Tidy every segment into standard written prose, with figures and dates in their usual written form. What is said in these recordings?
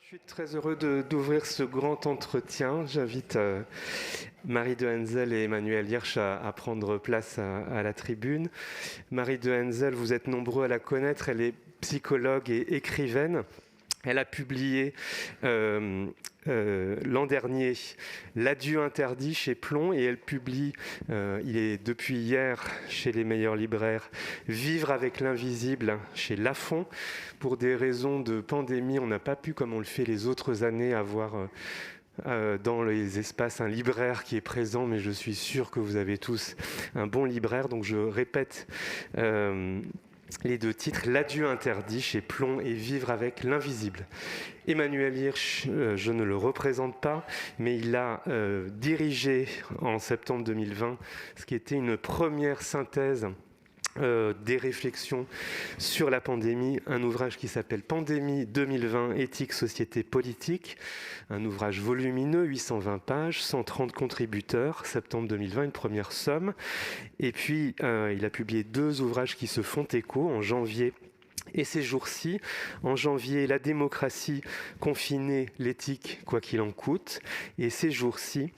Je suis très heureux d'ouvrir ce grand entretien. J'invite Marie de Henzel et Emmanuel Hirsch à prendre place à la tribune. Marie de Henzel, vous êtes nombreux à la connaître. Elle est psychologue et écrivaine. Elle a publié l'an dernier L'adieu interdit chez Plomb et elle publie, il est depuis hier chez les meilleurs libraires, Vivre avec l'invisible chez Lafon. Pour des raisons de pandémie, on n'a pas pu, comme on le fait les autres années, avoir dans les espaces un libraire qui est présent, mais je suis sûr que vous avez tous un bon libraire, donc je répète les deux titres, L'adieu interdit chez Plomb et Vivre avec l'invisible. Emmanuel Hirsch, je ne le représente pas, mais il a dirigé en septembre 2020 ce qui était une première synthèse des réflexions sur la pandémie, un ouvrage qui s'appelle Pandémie 2020, éthique, société, politique, un ouvrage volumineux, 820 pages, 130 contributeurs, septembre 2020, une première somme. Et puis, il a publié 2 ouvrages qui se font écho en janvier et ces jours-ci. En janvier, La démocratie confinée, l'éthique, quoi qu'il en coûte. Et ces jours-ci,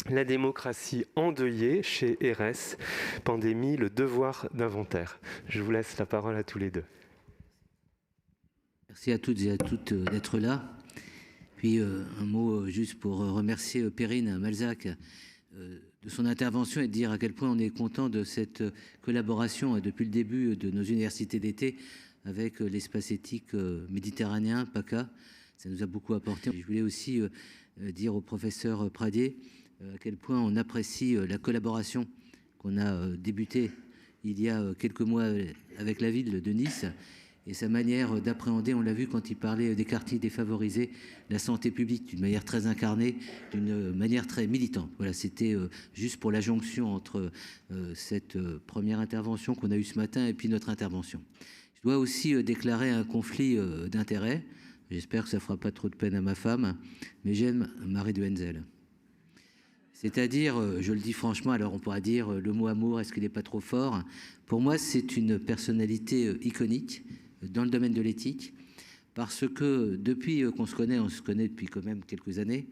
La démocratie endeuillée chez RS, Pandémie, le devoir d'inventaire. Je vous laisse la parole à tous les deux. Merci à toutes et à toutes d'être là. Puis un mot juste pour remercier Perrine Malzac de son intervention et de dire à quel point on est content de cette collaboration depuis le début de nos universités d'été avec l'espace éthique méditerranéen, PACA. Ça nous a beaucoup apporté. Je voulais aussi dire au professeur Pradier à quel point on apprécie la collaboration qu'on a débutée il y a quelques mois avec la ville de Nice et sa manière d'appréhender, on l'a vu quand il parlait des quartiers défavorisés, la santé publique d'une manière très incarnée, d'une manière très militante. Voilà, c'était juste pour la jonction entre cette première intervention qu'on a eue ce matin et puis notre intervention. Je dois aussi déclarer un conflit d'intérêts. J'espère que ça ne fera pas trop de peine à ma femme, mais j'aime Marie de Henzel. C'est-à-dire, je le dis franchement, alors on pourra dire le mot amour, est-ce qu'il n'est pas trop fort? Pour moi, c'est une personnalité iconique dans le domaine de l'éthique, parce que depuis qu'on se connaît, on se connaît depuis quand même quelques années,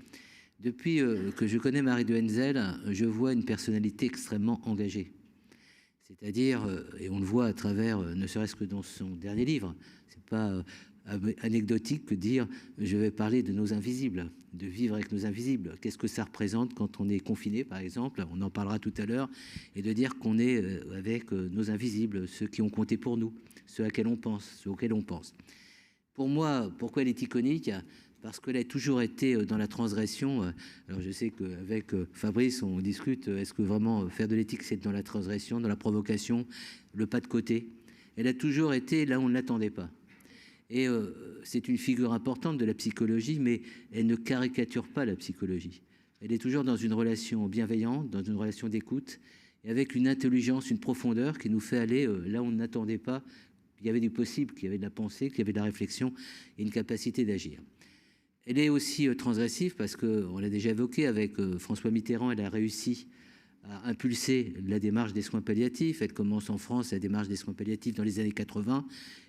depuis que je connais Marie de Henzel, je vois une personnalité extrêmement engagée. C'est-à-dire, et on le voit à travers, ne serait-ce que dans son dernier livre, c'est pas anecdotique que dire je vais parler de nos invisibles, de vivre avec nos invisibles. Qu'est-ce que ça représente quand on est confiné, par exemple, on en parlera tout à l'heure, et de dire qu'on est avec nos invisibles, ceux qui ont compté pour nous, ceux auxquels on pense. Pour moi, pourquoi elle est iconique? Parce qu'elle a toujours été dans la transgression. Alors je sais qu'avec Fabrice, on discute, est-ce que vraiment faire de l'éthique, c'est dans la transgression, dans la provocation, le pas de côté? Elle a toujours été là où on ne l'attendait pas. Et c'est une figure importante de la psychologie, mais elle ne caricature pas la psychologie. Elle est toujours dans une relation bienveillante, dans une relation d'écoute, et avec une intelligence, une profondeur qui nous fait aller là où on n'attendait pas, qu'il y avait du possible, qu'il y avait de la pensée, qu'il y avait de la réflexion et une capacité d'agir. Elle est aussi transgressive parce qu'on l'a déjà évoqué avec François Mitterrand, elle a réussi à impulser la démarche des soins palliatifs. Elle commence en France la démarche des soins palliatifs dans les années 80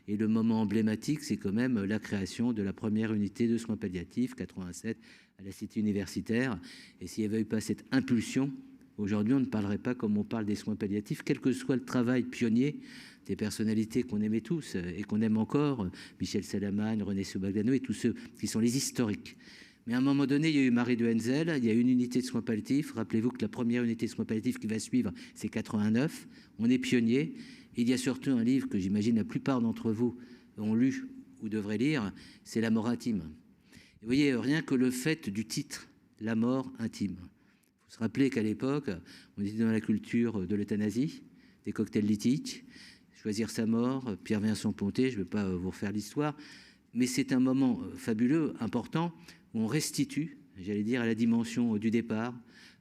et le moment emblématique, c'est quand même la création de la première unité de soins palliatifs, 87, à la Cité universitaire. Et s'il n'y avait eu pas cette impulsion, aujourd'hui on ne parlerait pas comme on parle des soins palliatifs, quel que soit le travail pionnier des personnalités qu'on aimait tous et qu'on aime encore, Michel Salamagne, René Sobagliano et tous ceux qui sont les historiques. Mais à un moment donné, il y a eu Marie de Henzel, il y a une unité de soins palliatifs. Rappelez-vous que la première unité de soins palliatifs qui va suivre, c'est 89. On est pionnier. Il y a surtout un livre que j'imagine la plupart d'entre vous ont lu ou devraient lire, c'est La mort intime. Et vous voyez, rien que le fait du titre, La mort intime. Il faut se rappeler qu'à l'époque, on était dans la culture de l'euthanasie, des cocktails lithiques, choisir sa mort, Pierre-Vincent Ponté, je ne vais pas vous refaire l'histoire, mais c'est un moment fabuleux, important, où on restitue, j'allais dire, à la dimension du départ,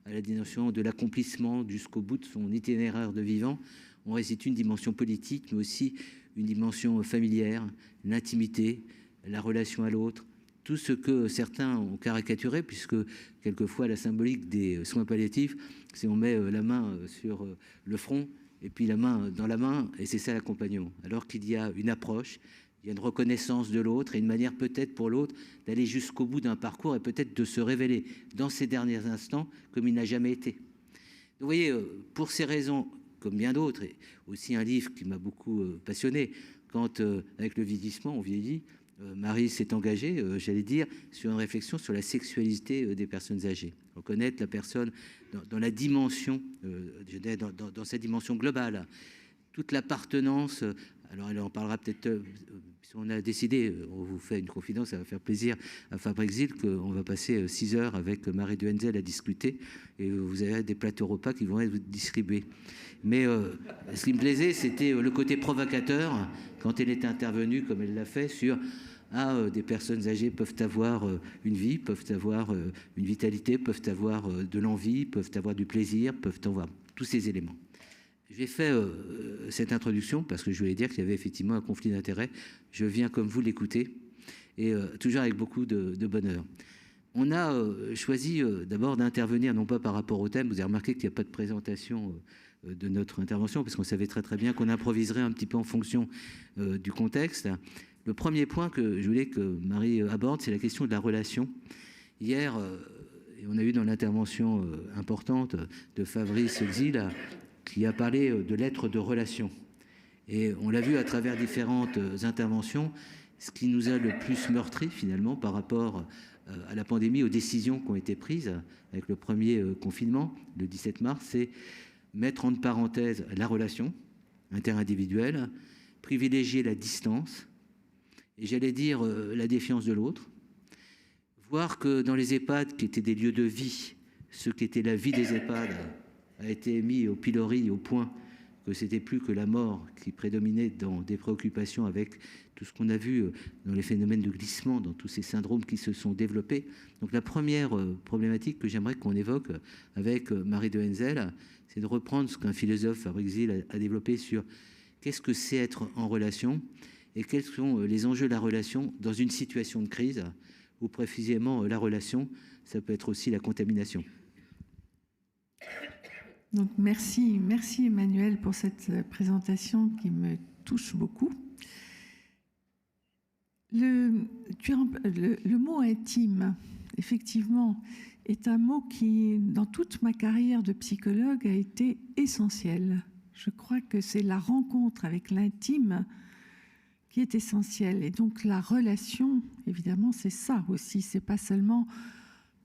à la dimension de l'accomplissement jusqu'au bout de son itinéraire de vivant, on restitue une dimension politique, mais aussi une dimension familière, l'intimité, la relation à l'autre, tout ce que certains ont caricaturé, puisque quelquefois la symbolique des soins palliatifs, c'est on met la main sur le front, et puis la main dans la main, et c'est ça l'accompagnement. Alors qu'il y a une approche il y a une reconnaissance de l'autre et une manière peut-être pour l'autre d'aller jusqu'au bout d'un parcours et peut-être de se révéler dans ces derniers instants comme il n'a jamais été. Vous voyez, pour ces raisons, comme bien d'autres, et aussi un livre qui m'a beaucoup passionné, quand avec le vieillissement, on vieillit, Marie s'est engagée, j'allais dire, sur une réflexion sur la sexualité des personnes âgées. Reconnaître la personne dans la dimension, dans sa dimension globale, toute l'appartenance. Alors elle en parlera peut-être, si on a décidé, on vous fait une confidence, ça va faire plaisir à Fabrice Zil, qu'on va passer 6 heures avec Marie de Henzel à discuter, et vous avez des plateaux repas qui vont être distribués. Mais ce qui me plaisait, c'était le côté provocateur, quand elle est intervenue, comme elle l'a fait, sur des personnes âgées peuvent avoir une vie, peuvent avoir une vitalité, peuvent avoir de l'envie, peuvent avoir du plaisir, peuvent avoir tous ces éléments. J'ai fait cette introduction parce que je voulais dire qu'il y avait effectivement un conflit d'intérêts. Je viens comme vous l'écouter, et toujours avec beaucoup de bonheur. On a choisi d'abord d'intervenir, non pas par rapport au thème, vous avez remarqué qu'il n'y a pas de présentation de notre intervention, parce qu'on savait très très bien qu'on improviserait un petit peu en fonction du contexte. Le premier point que je voulais que Marie aborde, c'est la question de la relation. Hier, et on a eu dans l'intervention importante de Fabrice Zil, qui a parlé de l'être de relation. Et on l'a vu à travers différentes interventions, ce qui nous a le plus meurtri finalement par rapport à la pandémie, aux décisions qui ont été prises avec le premier confinement, le 17 mars, c'est mettre entre parenthèses la relation interindividuelle, privilégier la distance, et j'allais dire la défiance de l'autre, voir que dans les EHPAD, qui étaient des lieux de vie, ce qui était la vie des EHPAD a été mis au pilori, au point que c'était plus que la mort qui prédominait dans des préoccupations avec tout ce qu'on a vu dans les phénomènes de glissement, dans tous ces syndromes qui se sont développés. Donc la première problématique que j'aimerais qu'on évoque avec Marie de Henzel, c'est de reprendre ce qu'un philosophe, Fabrice Zil, a développé sur qu'est-ce que c'est être en relation et quels sont les enjeux de la relation dans une situation de crise, ou précisément la relation, ça peut être aussi la contamination. Donc merci Emmanuel pour cette présentation qui me touche beaucoup. Le mot intime, effectivement, est un mot qui, dans toute ma carrière de psychologue, a été essentiel. Je crois que c'est la rencontre avec l'intime qui est essentielle. Et donc la relation, évidemment, c'est ça aussi. C'est pas seulement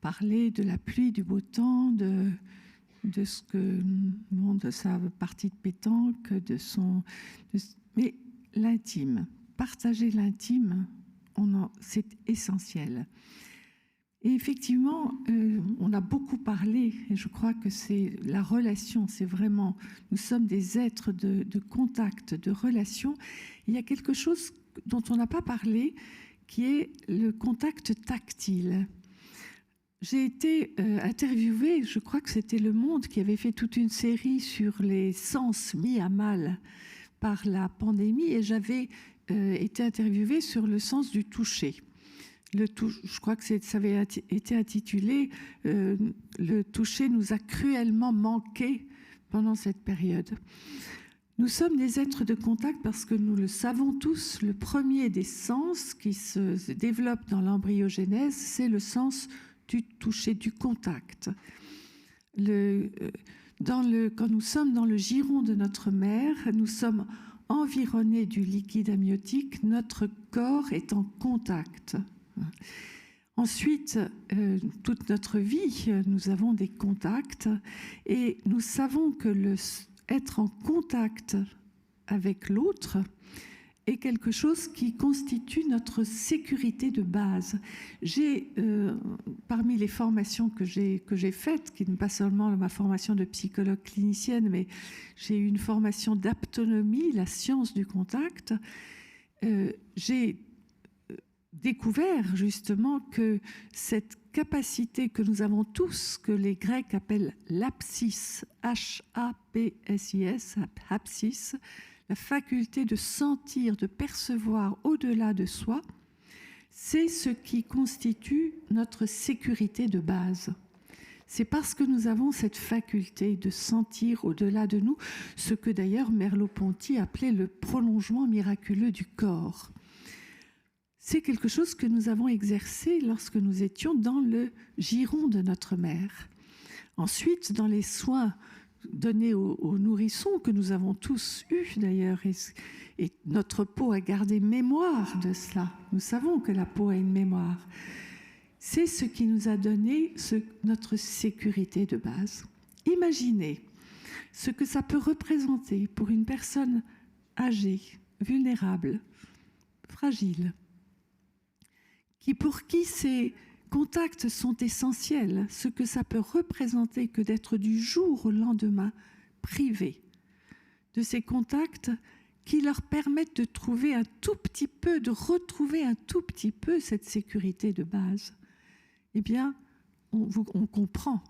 parler de la pluie, du beau temps, de ce que, bon, de sa partie de pétanque, mais l'intime, partager l'intime, c'est essentiel. Et effectivement, on a beaucoup parlé, et je crois que c'est la relation, c'est vraiment, nous sommes des êtres de contact, de relation. Il y a quelque chose dont on n'a pas parlé, qui est le contact tactile. J'ai été interviewée, je crois que c'était Le Monde qui avait fait toute une série sur les sens mis à mal par la pandémie, et j'avais été interviewée sur le sens du toucher. Je crois que ça avait été intitulé « Le toucher nous a cruellement manqué pendant cette période ». Nous sommes des êtres de contact parce que nous le savons tous, le premier des sens qui se développe dans l'embryogenèse, c'est le sens du toucher, du contact. Quand nous sommes dans le giron de notre mère, nous sommes environnés du liquide amniotique, notre corps est en contact. Ensuite, toute notre vie, nous avons des contacts et nous savons que être en contact avec l'autre est quelque chose qui constitue notre sécurité de base. J'ai, parmi les formations que j'ai faites, qui n'est pas seulement ma formation de psychologue clinicienne, mais j'ai eu une formation d'aptonomie, la science du contact, j'ai découvert justement que cette capacité que nous avons tous, que les Grecs appellent l'apsis, H-A-P-S-I-S, apsis, la faculté de sentir, de percevoir au-delà de soi, c'est ce qui constitue notre sécurité de base. C'est parce que nous avons cette faculté de sentir au-delà de nous, ce que d'ailleurs Merleau-Ponty appelait le prolongement miraculeux du corps. c'est quelque chose que nous avons exercé lorsque nous étions dans le giron de notre mère. Ensuite, dans les soins donnés aux nourrissons, que nous avons tous eus d'ailleurs, et notre peau a gardé mémoire de cela. Nous savons que la peau a une mémoire. C'est ce qui nous a donné notre sécurité de base. Imaginez ce que ça peut représenter pour une personne âgée, vulnérable, fragile, pour qui ces contacts sont essentiels, ce que ça peut représenter que d'être du jour au lendemain privé de ces contacts qui leur permettent de trouver un tout petit peu, de retrouver un tout petit peu cette sécurité de base. Eh bien, on comprend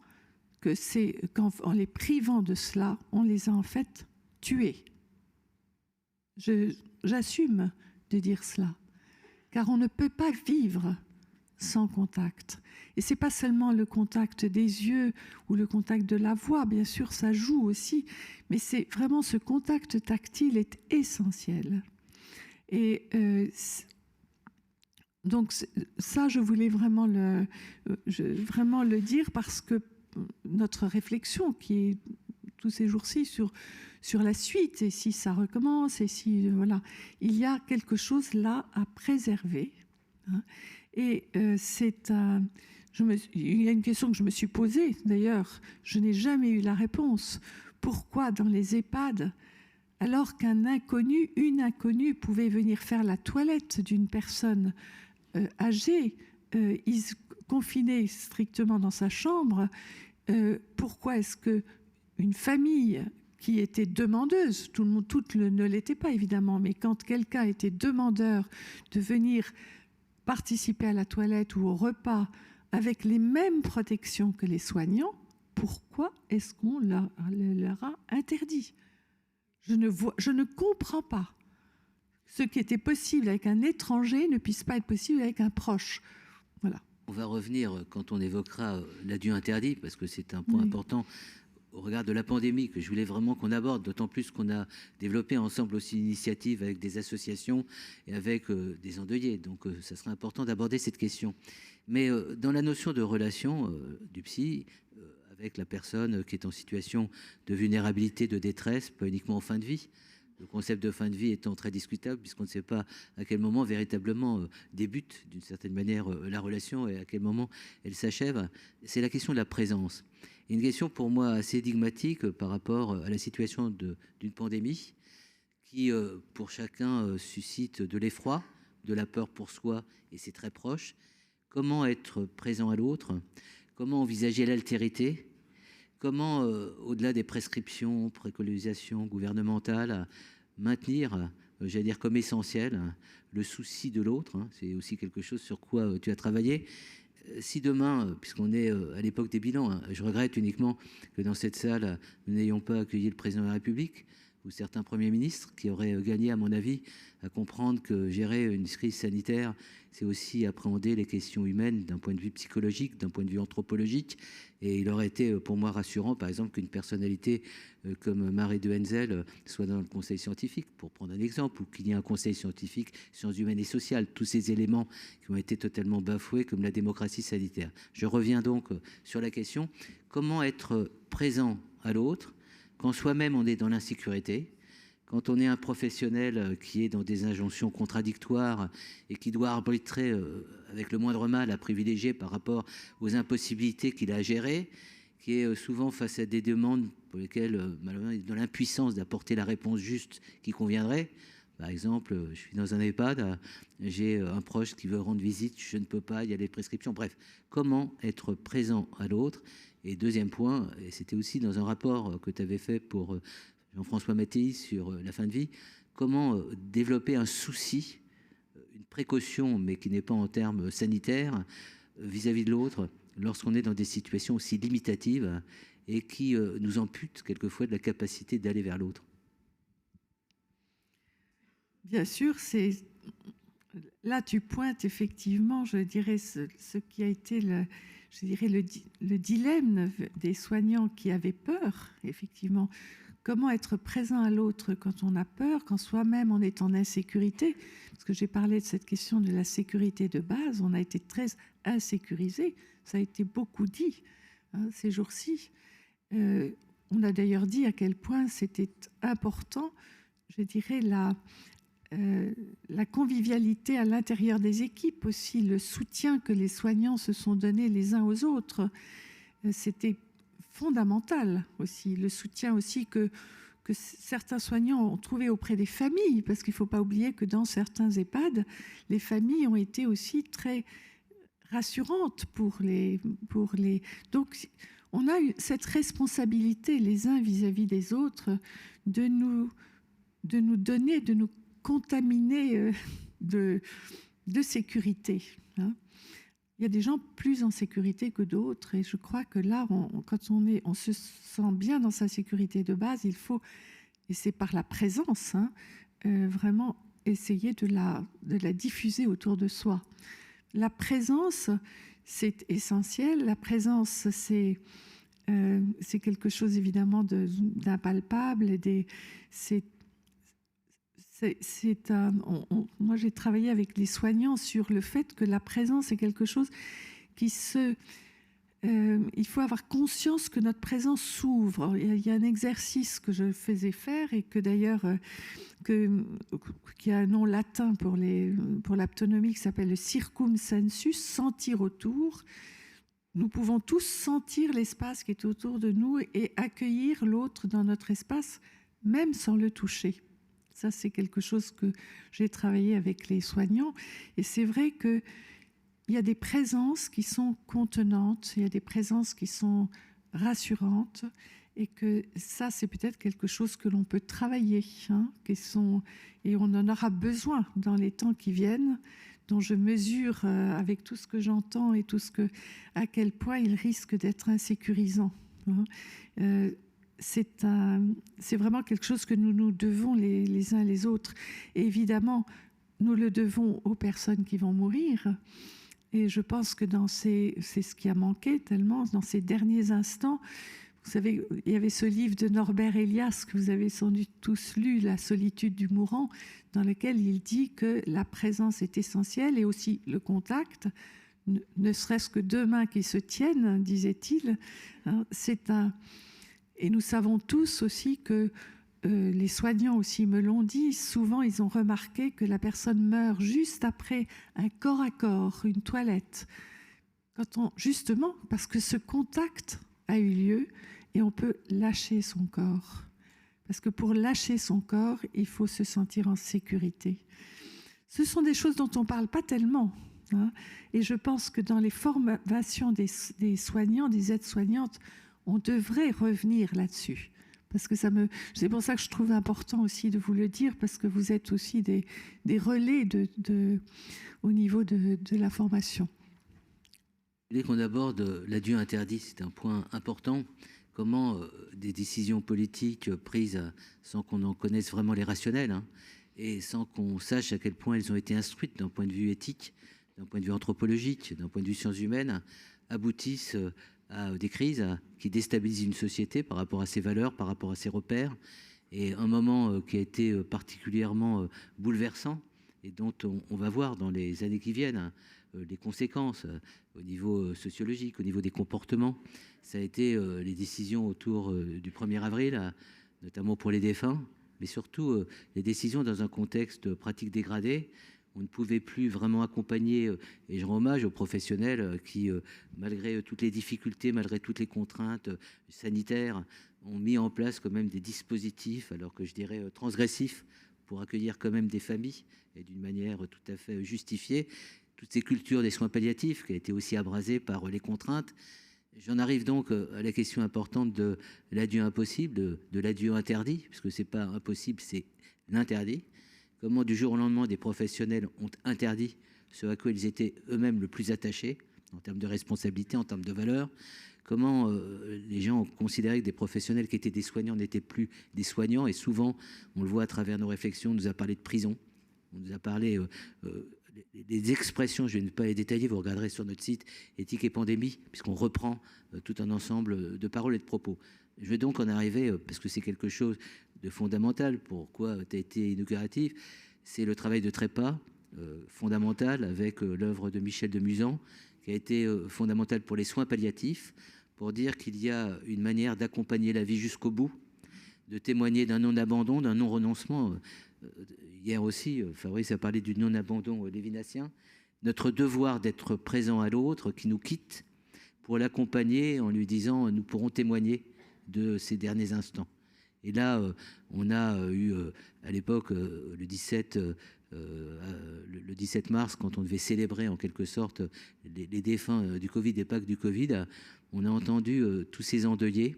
que c'est qu'en les privant de cela, on les a en fait tués. J'assume de dire cela, car on ne peut pas vivre sans contact. Et ce n'est pas seulement le contact des yeux ou le contact de la voix, bien sûr, ça joue aussi, mais c'est vraiment ce contact tactile est essentiel. Et donc ça, je voulais vraiment le dire parce que notre réflexion qui est tous ces jours-ci sur la suite, et si ça recommence, et si voilà, il y a quelque chose là à préserver. Hein. Et il y a une question que je me suis posée, d'ailleurs, je n'ai jamais eu la réponse. Pourquoi dans les EHPAD, alors qu'un inconnu, une inconnue pouvait venir faire la toilette d'une personne âgée, confinée strictement dans sa chambre, pourquoi est-ce qu'une famille qui était demandeuse, toutes ne l'étaient pas évidemment, mais quand quelqu'un était demandeur de venir participer à la toilette ou au repas avec les mêmes protections que les soignants, pourquoi est-ce qu'on leur a interdit ? Je ne comprends pas. Ce qui était possible avec un étranger ne puisse pas être possible avec un proche. Voilà. On va revenir quand on évoquera l'adieu interdit, parce que c'est un point important au regard de la pandémie que je voulais vraiment qu'on aborde, d'autant plus qu'on a développé ensemble aussi une initiative avec des associations et avec des endeuillés. Donc ça serait important d'aborder cette question. Mais dans la notion de relation du psy avec la personne qui est en situation de vulnérabilité, de détresse, pas uniquement en fin de vie, le concept de fin de vie étant très discutable puisqu'on ne sait pas à quel moment véritablement débute d'une certaine manière la relation et à quel moment elle s'achève, c'est la question de la présence. Une question pour moi assez énigmatique par rapport à la situation d'une pandémie qui, pour chacun, suscite de l'effroi, de la peur pour soi et ses très proches. Comment être présent à l'autre ? Comment envisager l'altérité ? Comment, au-delà des prescriptions, préconisations gouvernementales, maintenir, j'allais dire comme essentiel, le souci de l'autre, hein, c'est aussi quelque chose sur quoi tu as travaillé. Si demain, puisqu'on est à l'époque des bilans, hein, je regrette uniquement que dans cette salle, nous n'ayons pas accueilli le président de la République ou certains premiers ministres qui auraient gagné, à mon avis, à comprendre que gérer une crise sanitaire, c'est aussi appréhender les questions humaines d'un point de vue psychologique, d'un point de vue anthropologique. Et il aurait été pour moi rassurant, par exemple, qu'une personnalité comme Marie de Henzel soit dans le conseil scientifique, pour prendre un exemple, ou qu'il y ait un conseil scientifique, sciences humaines et sociales, tous ces éléments qui ont été totalement bafoués, comme la démocratie sanitaire. Je reviens donc sur la question, comment être présent à l'autre quand soi-même on est dans l'insécurité, quand on est un professionnel qui est dans des injonctions contradictoires et qui doit arbitrer avec le moindre mal à privilégier par rapport aux impossibilités qu'il a à gérer, qui est souvent face à des demandes pour lesquelles, malheureusement, il est dans l'impuissance d'apporter la réponse juste qui conviendrait. Par exemple, je suis dans un EHPAD, j'ai un proche qui veut rendre visite, je ne peux pas, il y a des prescriptions. Bref, comment être présent à l'autre ? Et deuxième point, et c'était aussi dans un rapport que tu avais fait pour Jean-François Mattei sur la fin de vie, comment développer un souci, une précaution, mais qui n'est pas en termes sanitaires, vis-à-vis de l'autre, lorsqu'on est dans des situations aussi limitatives et qui nous amputent quelquefois de la capacité d'aller vers l'autre. Bien sûr, là tu pointes effectivement, je dirais, ce qui a été le dilemme des soignants qui avaient peur, effectivement, comment être présent à l'autre quand on a peur, quand soi-même on est en insécurité. Parce que j'ai parlé de cette question de la sécurité de base, on a été très insécurisé, ça a été beaucoup dit ces jours-ci. On a d'ailleurs dit à quel point c'était important, je dirais, la convivialité à l'intérieur des équipes aussi, le soutien que les soignants se sont donnés les uns aux autres. C'était fondamental aussi, le soutien aussi que certains soignants ont trouvé auprès des familles, parce qu'il ne faut pas oublier que dans certains EHPAD, les familles ont été aussi très rassurantes pour les... Donc, on a eu cette responsabilité les uns vis-à-vis des autres de nous donner, de nous contaminer de sécurité. Il y a des gens plus en sécurité que d'autres, et je crois que là, quand on se sent bien dans sa sécurité de base, il faut, et c'est par la présence, vraiment essayer de la diffuser autour de soi. La présence, c'est essentiel. La présence, c'est quelque chose évidemment d'impalpable. Moi, j'ai travaillé avec les soignants sur le fait que la présence est quelque chose qui il faut avoir conscience que notre présence s'ouvre. Il y a un exercice que je faisais faire et que d'ailleurs, qui a un nom latin pour l'aptonomie, qui s'appelle le circumsensus, sentir autour. Nous pouvons tous sentir l'espace qui est autour de nous et accueillir l'autre dans notre espace, même sans le toucher. Ça, c'est quelque chose que j'ai travaillé avec les soignants. Et c'est vrai qu'il y a des présences qui sont contenantes, il y a des présences qui sont rassurantes, et que ça, c'est peut-être quelque chose que l'on peut travailler, et on en aura besoin dans les temps qui viennent, dont je mesure avec tout ce que j'entends et à quel point il risque d'être insécurisant. C'est vraiment quelque chose que nous devons les uns les autres. Et évidemment, nous le devons aux personnes qui vont mourir. Et je pense que c'est ce qui a manqué tellement dans ces derniers instants. Vous savez, il y avait ce livre de Norbert Elias que vous avez sans doute tous lu, La solitude du mourant, dans lequel il dit que la présence est essentielle et aussi le contact, ne serait-ce que deux mains qui se tiennent, disait-il. Et nous savons tous aussi que les soignants aussi me l'ont dit, souvent ils ont remarqué que la personne meurt juste après un corps à corps, une toilette, justement parce que ce contact a eu lieu et on peut lâcher son corps. Parce que pour lâcher son corps, il faut se sentir en sécurité. Ce sont des choses dont on ne parle pas tellement. Et je pense que dans les formations des soignants, des aides-soignantes, on devrait revenir là-dessus. Parce que c'est pour ça que je trouve important aussi de vous le dire, parce que vous êtes aussi des relais au niveau de la formation. Dès qu'on aborde l'adieu interdit, c'est un point important. Comment des décisions politiques prises sans qu'on en connaisse vraiment les rationnels, et sans qu'on sache à quel point elles ont été instruites d'un point de vue éthique, d'un point de vue anthropologique, d'un point de vue sciences humaines, aboutissent à des crises qui déstabilisent une société par rapport à ses valeurs, par rapport à ses repères. Et un moment qui a été particulièrement bouleversant et dont on va voir dans les années qui viennent les conséquences au niveau sociologique, au niveau des comportements. Ça a été les décisions autour du 1er avril, notamment pour les défunts, mais surtout les décisions dans un contexte pratique dégradé. On ne pouvait plus vraiment accompagner, et je rends hommage aux professionnels qui, malgré toutes les difficultés, malgré toutes les contraintes sanitaires, ont mis en place quand même des dispositifs, alors que je dirais transgressifs, pour accueillir quand même des familles, et d'une manière tout à fait justifiée. Toute ces cultures des soins palliatifs qui a été aussi abrasée par les contraintes. J'en arrive donc à la question importante de l'adieu impossible, de l'adieu interdit, puisque c'est pas impossible, c'est l'interdit. Comment du jour au lendemain des professionnels ont interdit ce à quoi ils étaient eux-mêmes le plus attachés en termes de responsabilité, en termes de valeurs. Comment les gens ont considéré que des professionnels qui étaient des soignants n'étaient plus des soignants, et souvent on le voit à travers nos réflexions, on nous a parlé de prison, on nous a parlé des expressions, je ne vais pas les détailler, vous regarderez sur notre site Éthique et Pandémie, puisqu'on reprend tout un ensemble de paroles et de propos. Je vais donc en arriver, parce que c'est quelque chose de fondamental, pourquoi tu as été inauguratif, c'est le travail de trépas, fondamental, avec l'œuvre de Michel de Musan, qui a été fondamental pour les soins palliatifs, pour dire qu'il y a une manière d'accompagner la vie jusqu'au bout, de témoigner d'un non-abandon, d'un non-renoncement. Hier aussi, Fabrice a parlé du non-abandon lévinassien. Notre devoir d'être présent à l'autre qui nous quitte pour l'accompagner en lui disant « nous pourrons témoigner de ces derniers instants ». Et là, on a eu à l'époque, le 17 mars, quand on devait célébrer en quelque sorte les défunts du Covid et pas que du Covid, on a entendu tous ces endeuillés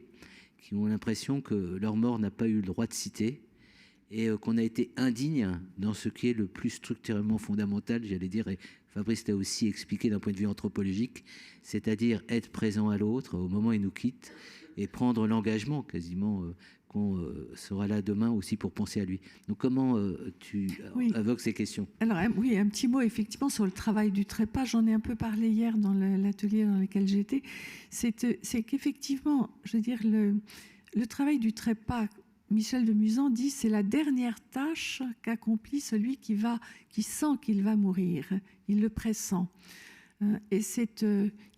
qui ont l'impression que leur mort n'a pas eu le droit de citer et qu'on a été indigne dans ce qui est le plus structurellement fondamental, j'allais dire, et Fabrice l'a aussi expliqué d'un point de vue anthropologique, c'est-à-dire être présent à l'autre au moment où il nous quitte et prendre l'engagement quasiment qu'on sera là demain aussi pour penser à lui. Donc comment tu évoques ces questions? Alors oui, un petit mot effectivement sur le travail du trépas. J'en ai un peu parlé hier dans l'atelier dans lequel j'étais. C'est qu'effectivement, je veux dire, le travail du trépas, Michel de Musan dit, c'est la dernière tâche qu'accomplit celui qui sent qu'il va mourir. Il le pressent. Et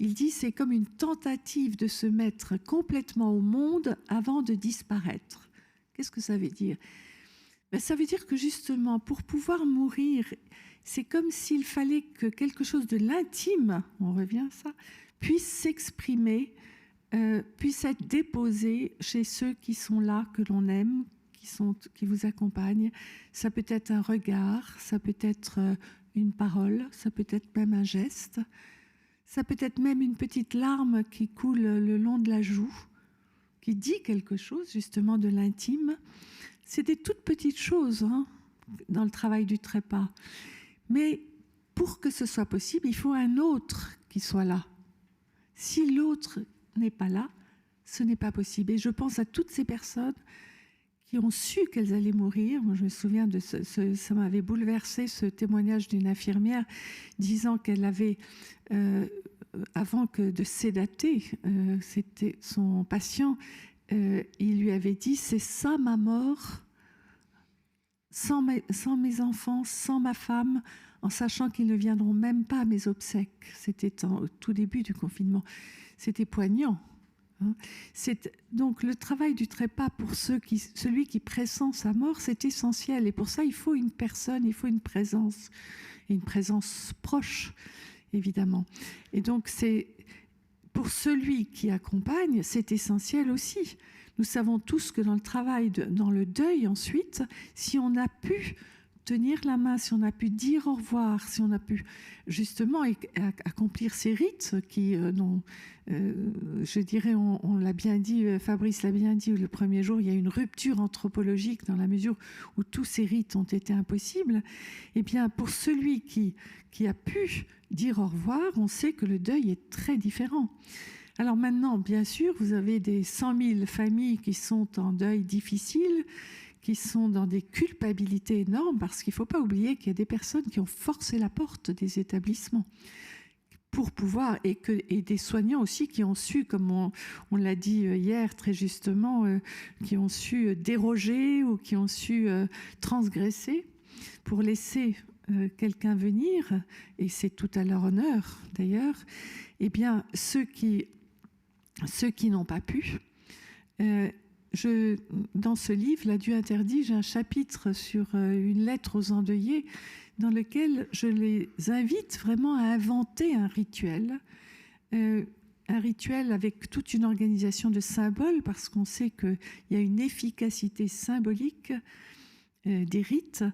il dit, c'est comme une tentative de se mettre complètement au monde avant de disparaître. Qu'est-ce que ça veut dire? Ça veut dire que justement, pour pouvoir mourir, c'est comme s'il fallait que quelque chose de l'intime, on revient à ça, puisse s'exprimer, puisse être déposé chez ceux qui sont là, que l'on aime, qui vous accompagnent. Ça peut être un regard, ça peut être une parole, ça peut être même un geste, ça peut être même une petite larme qui coule le long de la joue, qui dit quelque chose justement de l'intime. C'est des toutes petites choses dans le travail du trépas. Mais pour que ce soit possible, il faut un autre qui soit là. Si l'autre n'est pas là, ce n'est pas possible. Et je pense à toutes ces personnes qui ont su qu'elles allaient mourir. Moi, je me souviens ça m'avait bouleversé, ce témoignage d'une infirmière disant qu'elle avait, avant que de sédater, c'était son patient, il lui avait dit « c'est ça ma mort, sans mes enfants, sans ma femme, en sachant qu'ils ne viendront même pas à mes obsèques ». C'était au tout début du confinement. C'était poignant. Donc le travail du trépas pour celui qui pressent sa mort, c'est essentiel. Et pour ça, il faut une personne, il faut une présence proche, évidemment. Et donc c'est pour celui qui accompagne, c'est essentiel aussi. Nous savons tous que dans le travail, dans le deuil ensuite, si on a pu tenir la main, si on a pu dire au revoir, si on a pu justement accomplir ces rites qui, je dirais, on l'a bien dit, Fabrice l'a bien dit, le premier jour, il y a une rupture anthropologique dans la mesure où tous ces rites ont été impossibles. Eh bien, pour celui qui a pu dire au revoir, on sait que le deuil est très différent. Alors maintenant, bien sûr, vous avez des 100 000 familles qui sont en deuil difficile, qui sont dans des culpabilités énormes, parce qu'il ne faut pas oublier qu'il y a des personnes qui ont forcé la porte des établissements pour pouvoir, et des soignants aussi qui ont su, comme on l'a dit hier très justement, qui ont su déroger ou qui ont su transgresser pour laisser quelqu'un venir, et c'est tout à leur honneur d'ailleurs. Eh bien, ceux qui n'ont pas pu... dans ce livre, L'adieu interdit, j'ai un chapitre sur une lettre aux endeuillés dans lequel je les invite vraiment à inventer un rituel avec toute une organisation de symboles, parce qu'on sait qu'il y a une efficacité symbolique des rites,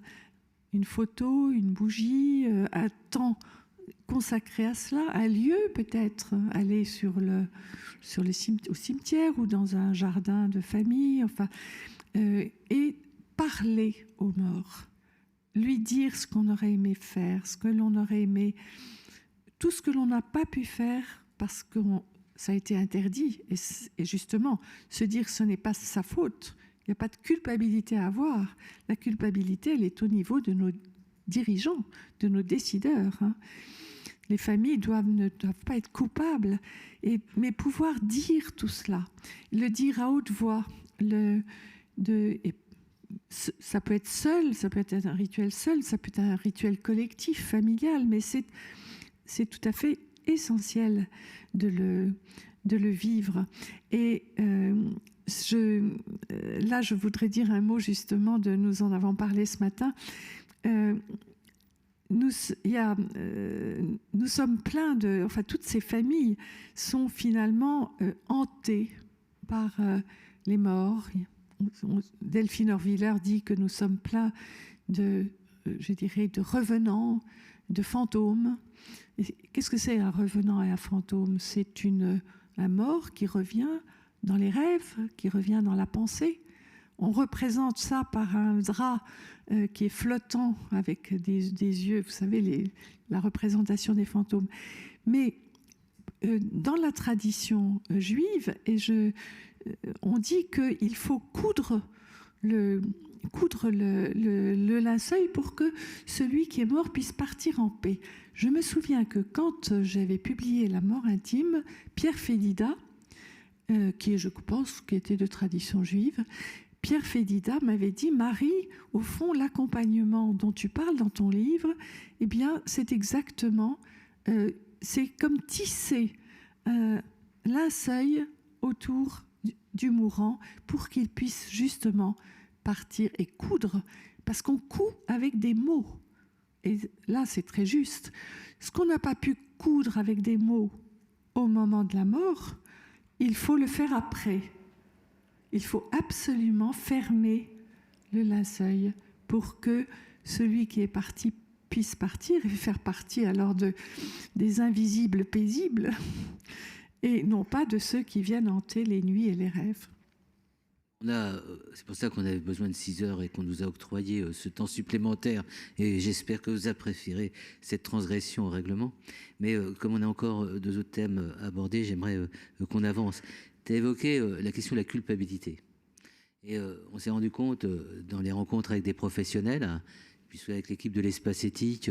une photo, une bougie, un temps consacré à cela, un lieu peut-être, aller au cimetière ou dans un jardin de famille, enfin, et parler aux morts, lui dire ce qu'on aurait aimé faire, ce que l'on aurait aimé, tout ce que l'on n'a pas pu faire parce que ça a été interdit, et justement se dire que ce n'est pas sa faute. Il n'y a pas de culpabilité à avoir. La culpabilité, elle est au niveau de nos dirigeants, de nos décideurs. Les familles ne doivent pas être coupables, mais pouvoir dire tout cela, le dire à haute voix. Ça peut être seul, ça peut être un rituel seul, ça peut être un rituel collectif, familial, mais c'est tout à fait essentiel de le vivre. Et là, je voudrais dire un mot justement nous en avons parlé ce matin. Nous sommes pleins enfin, toutes ces familles sont finalement hantées par les morts. Delphine Orviller dit que nous sommes pleins de revenants, de fantômes. Qu'est-ce que c'est un revenant et un fantôme? C'est un mort qui revient dans les rêves, qui revient dans la pensée. On représente ça par un drap qui est flottant avec des yeux, vous savez, la représentation des fantômes. Mais dans la tradition juive, on dit qu'il faut coudre le linceul pour que celui qui est mort puisse partir en paix. Je me souviens que quand j'avais publié La mort intime, Pierre Fédida, qui je pense qui était de tradition juive, Pierre Fédida m'avait dit: Marie, au fond, l'accompagnement dont tu parles dans ton livre, eh bien, c'est exactement, c'est comme tisser un linceul autour du mourant pour qu'il puisse justement partir et coudre, parce qu'on coud avec des mots. Et là, c'est très juste. Ce qu'on n'a pas pu coudre avec des mots au moment de la mort, il faut le faire après. Il faut absolument fermer le linceul pour que celui qui est parti puisse partir et faire partie alors des invisibles paisibles et non pas de ceux qui viennent hanter les nuits et les rêves. C'est pour ça qu'on avait besoin de 6 heures et qu'on nous a octroyé ce temps supplémentaire, et j'espère que vous apprécierez cette transgression au règlement. Mais comme on a encore 2 autres thèmes abordés, j'aimerais qu'on avance. Tu as évoqué la question de la culpabilité. Et on s'est rendu compte dans les rencontres avec des professionnels, puisque avec l'équipe de l'espace éthique,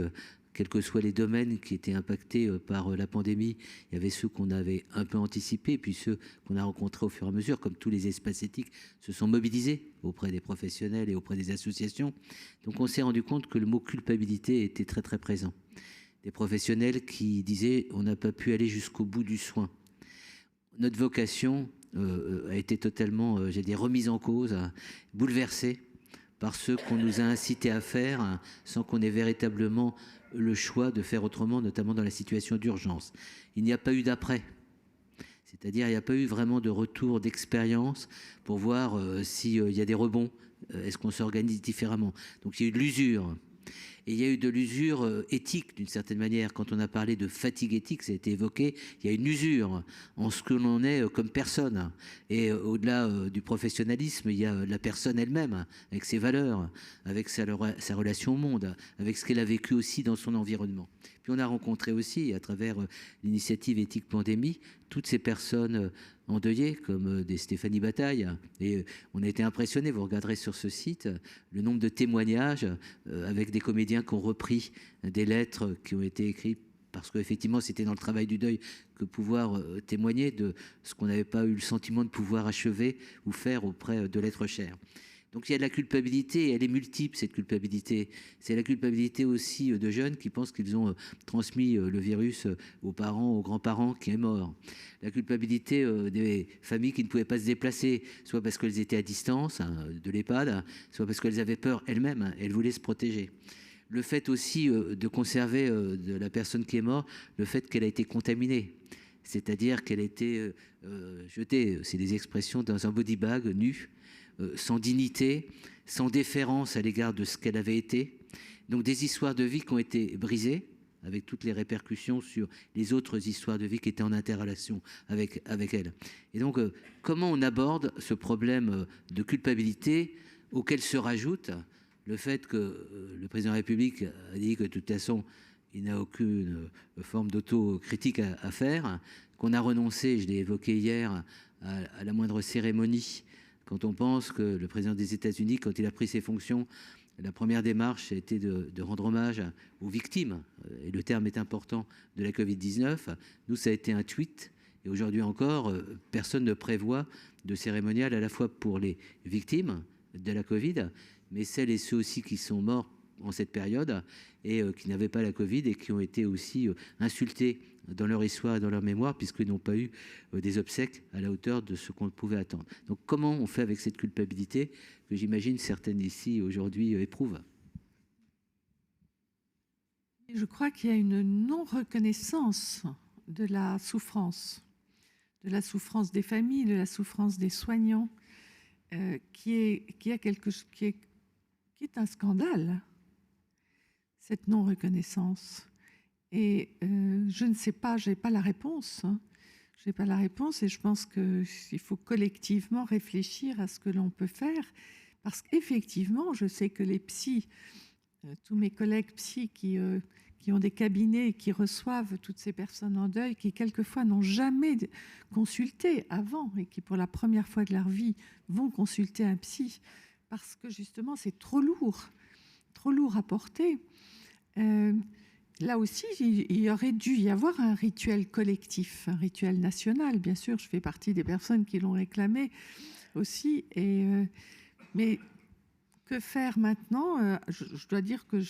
quels que soient les domaines qui étaient impactés par la pandémie, il y avait ceux qu'on avait un peu anticipés, puis ceux qu'on a rencontrés au fur et à mesure, comme tous les espaces éthiques se sont mobilisés auprès des professionnels et auprès des associations. Donc on s'est rendu compte que le mot culpabilité était très très présent. Des professionnels qui disaient: on n'a pas pu aller jusqu'au bout du soin. Notre vocation a été totalement, remise en cause, bouleversée par ce qu'on nous a incité à faire sans qu'on ait véritablement le choix de faire autrement, notamment dans la situation d'urgence. Il n'y a pas eu d'après. C'est-à-dire, il n'y a pas eu vraiment de retour d'expérience pour voir s'il y a des rebonds, est-ce qu'on s'organise différemment. Donc il y a eu de l'usure. Et il y a eu de l'usure éthique, d'une certaine manière. Quand on a parlé de fatigue éthique, ça a été évoqué, il y a une usure en ce que l'on est comme personne. Et au-delà du professionnalisme, il y a la personne elle-même, avec ses valeurs, avec sa relation au monde, avec ce qu'elle a vécu aussi dans son environnement. Puis on a rencontré aussi, à travers l'initiative Éthique Pandémie, toutes ces personnes endeuillées, comme des Stéphanie Bataille. Et on a été impressionnés, vous regarderez sur ce site, le nombre de témoignages avec des comédiens qui ont repris des lettres qui ont été écrites, parce qu'effectivement, c'était dans le travail du deuil que pouvoir témoigner de ce qu'on n'avait pas eu le sentiment de pouvoir achever ou faire auprès de l'être cher. Donc il y a de la culpabilité, et elle est multiple, cette culpabilité. C'est la culpabilité aussi de jeunes qui pensent qu'ils ont transmis le virus aux parents, aux grands-parents qui est mort. La culpabilité des familles qui ne pouvaient pas se déplacer, soit parce qu'elles étaient à distance de l'EHPAD, soit parce qu'elles avaient peur elles-mêmes, elles voulaient se protéger. Le fait aussi de conserver de la personne qui est morte, le fait qu'elle a été contaminée. C'est-à-dire qu'elle a été jetée, c'est des expressions, dans un body bag nu, sans dignité, sans déférence à l'égard de ce qu'elle avait été. Donc des histoires de vie qui ont été brisées, avec toutes les répercussions sur les autres histoires de vie qui étaient en interrelation avec elle. Et donc, comment on aborde ce problème de culpabilité auquel se rajoute le fait que le président de la République a dit que de toute façon, il n'a aucune forme d'autocritique à faire, qu'on a renoncé, je l'ai évoqué hier, à la moindre cérémonie. Quand on pense que le président des États-Unis, quand il a pris ses fonctions, La première démarche a été de rendre hommage aux victimes, et le terme est important, de la Covid-19. Nous, ça a été un tweet, et aujourd'hui encore, personne ne prévoit de cérémonial à la fois pour les victimes de la Covid, mais celles et ceux aussi qui sont morts en cette période et qui n'avaient pas la Covid et qui ont été aussi insultés dans leur histoire et dans leur mémoire, puisqu'ils n'ont pas eu des obsèques à la hauteur de ce qu'on pouvait attendre. Donc comment on fait avec cette culpabilité que j'imagine certaines ici aujourd'hui éprouvent? Je crois qu'il y a une non-reconnaissance de la souffrance des familles, de la souffrance des soignants, qui est un scandale, cette non-reconnaissance. Et je ne sais pas, je n'ai pas la réponse. Je n'ai pas la réponse et je pense qu'il faut collectivement réfléchir à ce que l'on peut faire. Parce qu'effectivement, je sais que les psys, tous mes collègues psys qui ont des cabinets et qui reçoivent toutes ces personnes en deuil, qui quelquefois n'ont jamais consulté avant et qui pour la première fois de leur vie vont consulter un psy parce que justement c'est trop lourd à porter. Là aussi, il aurait dû y avoir un rituel collectif, un rituel national. Bien sûr, je fais partie des personnes qui l'ont réclamé aussi. Mais que faire maintenant? Je dois dire que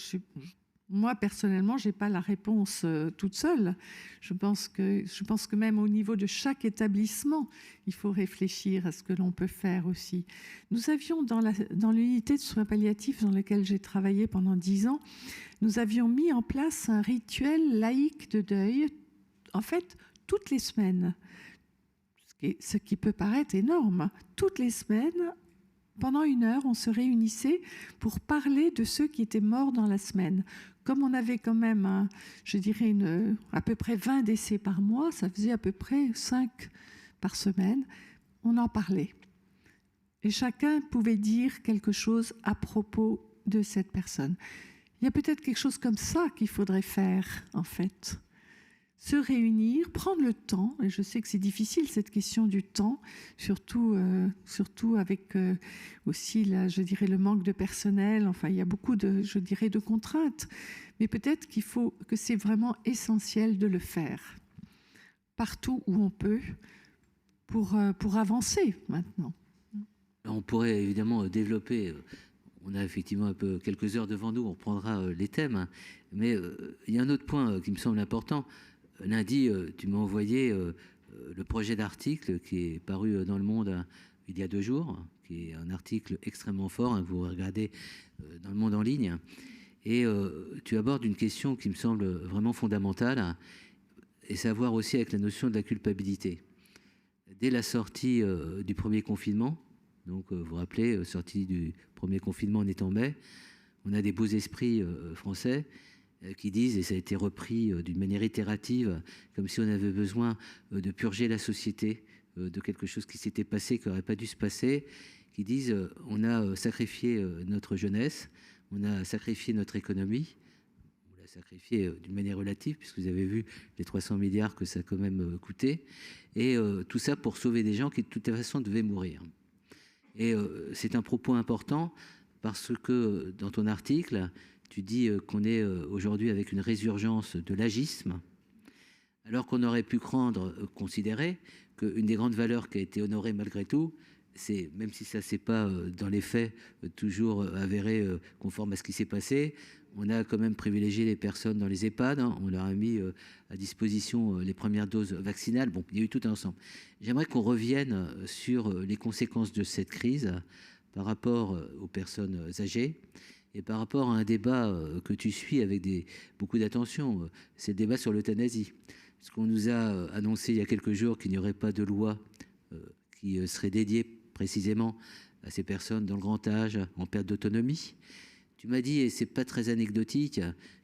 moi, personnellement, je n'ai pas la réponse toute seule. Je pense que même au niveau de chaque établissement, il faut réfléchir à ce que l'on peut faire aussi. Nous avions, dans l'unité de soins palliatifs dans laquelle j'ai travaillé pendant 10 ans, nous avions mis en place un rituel laïque de deuil, en fait, toutes les semaines. Ce qui peut paraître énorme. Toutes les semaines, pendant 1 heure, on se réunissait pour parler de ceux qui étaient morts dans la semaine. Comme on avait quand même, je dirais, à peu près 20 décès par mois, ça faisait à peu près 5 par semaine, on en parlait. Et chacun pouvait dire quelque chose à propos de cette personne. Il y a peut-être quelque chose comme ça qu'il faudrait faire, en fait. Se réunir, prendre le temps, et je sais que c'est difficile cette question du temps, surtout avec aussi je dirais le manque de personnel. Enfin, il y a beaucoup de contraintes, mais peut-être que c'est vraiment essentiel de le faire partout où on peut pour avancer maintenant. On pourrait évidemment développer. On a effectivement un peu quelques heures devant nous, on reprendra les thèmes, mais il y a un autre point qui me semble important. Lundi, tu m'as envoyé le projet d'article qui est paru dans Le Monde il y a 2 jours, qui est un article extrêmement fort, hein, vous regardez dans Le Monde en ligne, et tu abordes une question qui me semble vraiment fondamentale, et savoir aussi avec la notion de la culpabilité. Dès la sortie du premier confinement, donc vous vous rappelez, sortie du premier confinement, on est en mai, on a des beaux esprits français qui disent, et ça a été repris d'une manière itérative, comme si on avait besoin de purger la société de quelque chose qui s'était passé, qui n'aurait pas dû se passer, qui disent on a sacrifié notre jeunesse, on a sacrifié notre économie, on l'a sacrifié d'une manière relative, puisque vous avez vu les 300 milliards que ça a quand même coûté, et tout ça pour sauver des gens qui de toute façon devaient mourir. Et c'est un propos important, parce que dans ton article, tu dis qu'on est aujourd'hui avec une résurgence de l'agisme, alors qu'on aurait pu considérer qu'une des grandes valeurs qui a été honorée malgré tout, c'est, même si ça ne s'est pas dans les faits toujours avéré conforme à ce qui s'est passé, on a quand même privilégié les personnes dans les EHPAD, hein, on leur a mis à disposition les premières doses vaccinales. Bon, il y a eu tout un ensemble. J'aimerais qu'on revienne sur les conséquences de cette crise par rapport aux personnes âgées, et par rapport à un débat que tu suis avec beaucoup d'attention, c'est le débat sur l'euthanasie. Parce qu'on nous a annoncé il y a quelques jours qu'il n'y aurait pas de loi qui serait dédiée précisément à ces personnes dans le grand âge, en perte d'autonomie. Tu m'as dit, et c'est pas très anecdotique,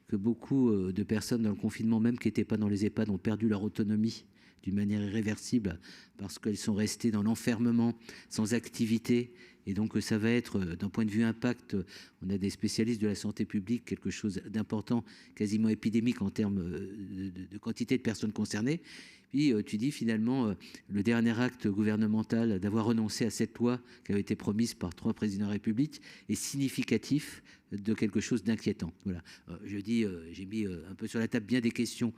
que beaucoup de personnes dans le confinement, même qui n'étaient pas dans les EHPAD, ont perdu leur autonomie d'une manière irréversible parce qu'elles sont restées dans l'enfermement, sans activité, Et donc, ça va être, d'un point de vue impact, on a des spécialistes de la santé publique, quelque chose d'important, quasiment épidémique en termes de quantité de personnes concernées. Puis, tu dis finalement, le dernier acte gouvernemental d'avoir renoncé à cette loi qui avait été promise par 3 présidents de la République est significatif de quelque chose d'inquiétant. Voilà. Je dis, j'ai mis un peu sur la table bien des questions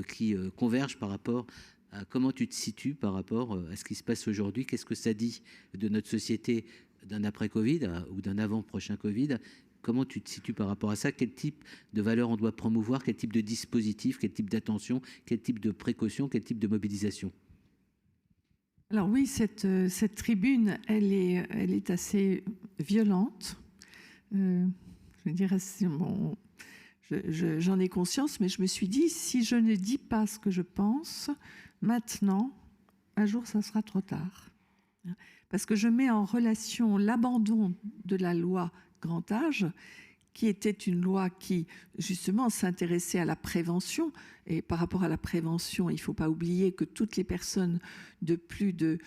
qui convergent par rapport à comment tu te situes par rapport à ce qui se passe aujourd'hui. Qu'est-ce que ça dit de notre société d'un après-Covid ou d'un avant-prochain Covid? Comment tu te situes par rapport à ça? Quel type de valeurs on doit promouvoir? Quel type de dispositif? Quel type d'attention? Quel type de précaution? Quel type de mobilisation? Alors oui, cette tribune, elle est assez violente. Je dirais, bon, j'en ai conscience, mais je me suis dit, si je ne dis pas ce que je pense, maintenant, un jour, ça sera trop tard. Parce que je mets en relation l'abandon de la loi grand âge, qui était une loi qui, justement, s'intéressait à la prévention. Et par rapport à la prévention, il ne faut pas oublier que toutes les personnes de plus de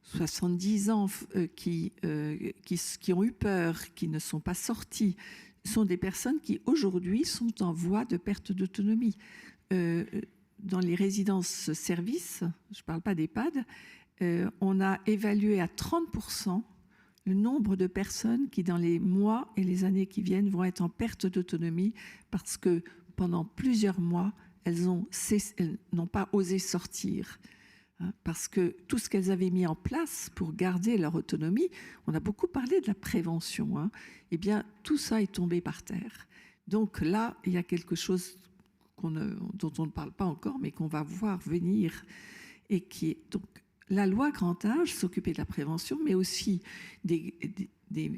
70 ans qui ont eu peur, qui ne sont pas sorties, sont des personnes qui, aujourd'hui, sont en voie de perte d'autonomie. Dans les résidences-services, je ne parle pas d'EHPAD, on a évalué à 30% le nombre de personnes qui, dans les mois et les années qui viennent, vont être en perte d'autonomie parce que pendant plusieurs mois, elles n'ont pas osé sortir. Parce que tout ce qu'elles avaient mis en place pour garder leur autonomie, on a beaucoup parlé de la prévention, eh bien, tout ça est tombé par terre. Donc là, il y a quelque chose dont on ne parle pas encore, mais qu'on va voir venir, et qui est donc la loi grand âge, s'occuper de la prévention, mais aussi des